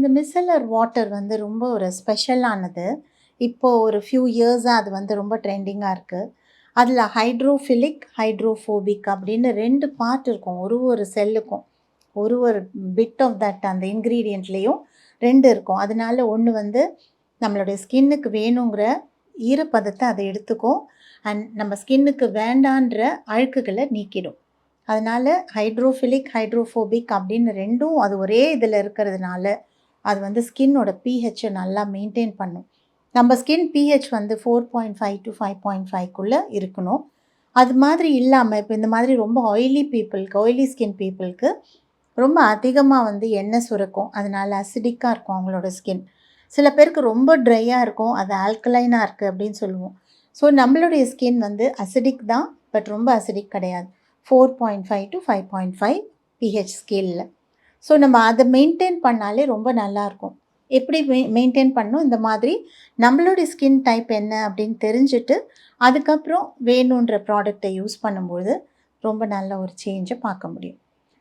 இந்த micellar water வந்து ரொம்ப ஒரு ஸ்பெஷலானது. இப்போ ஒரு ஃபியூ இயர்ஸா அது வந்து ரொம்ப ட்ரெண்டிங்கா இருக்கு. அதில ஹைட்ரோஃபிலிக், ஹைட்ரோஃபோபிக் அப்படின்னு 2 பார்ட் இருக்கும். ஒரு செல்லுக்கும். ஒரு பிட் ஆஃப் தட் அந்த இன்கிரீடியன்ட்லேயும் 2 இருக்கும். அதனால ஒண்ணு வந்து நம்மளுடைய ஸ்கின்னுக்கு வேணுங்கிற ஈரப்பதத்த அது எடுத்துக்கும். அண்ட் நம்ம ஸ்கின்னுக்கு வேண்டான்ற அழுக்குகள நீக்கிடும். அதனால ஹைட்ரோஃபிலிக், ஹைட்ரோஃபோபிக் அப்படின்னு 2ம் அது ஒரே இதில இருக்கிறதுனால, அது வந்து ஸ்கின்னோட பிஹெச்ச நல்லா மெயின்டெயின் பண்ணும். நம்ம ஸ்கின் பிஹெச் வந்து 4.5 to 5.5க்குள்ள இருக்கணும். அது மாதிரி இல்லாம, இப்ப இந்த மாதிரி ரொம்ப ஆயிலி ஸ்கின் பீப்பிள்க்கு ரொம்ப அதிகமா வந்து எண்ணெய் சுரக்கும். அதனால அசிடிக்கா இருக்கும் அவங்களோட ஸ்கின். சில பேருக்கு ரொம்ப ட்ரையா இருக்கும். அது ஆல்கலைனா இருக்கு அப்படின்னு சொல்லுவோம். ஸோ நம்மளுடைய ஸ்கின் வந்து அசிடிக் தான். பட் ரொம்ப அசிடிக் கிடையாது. 4.5 to 5.5 பிஹெச் ஸ்கேல்ல. ஸோ நம்ம அத மெயின்டெயின் பண்ணாலே ரொம்ப நல்லாயிருக்கும். எப்படி மெயின்டெயின் பண்ணணும்? இந்த மாதிரி நம்மளுடைய ஸ்கின் டைப் என்ன அப்படின்னு தெரிஞ்சுட்டு, அதுக்கப்புறம் வேணுன்ற ப்ராடக்ட்ட யூஸ் பண்ணும்பொழுது, ரொம்ப நல்ல ஒரு சேஞ்ச பார்க்க முடியும்.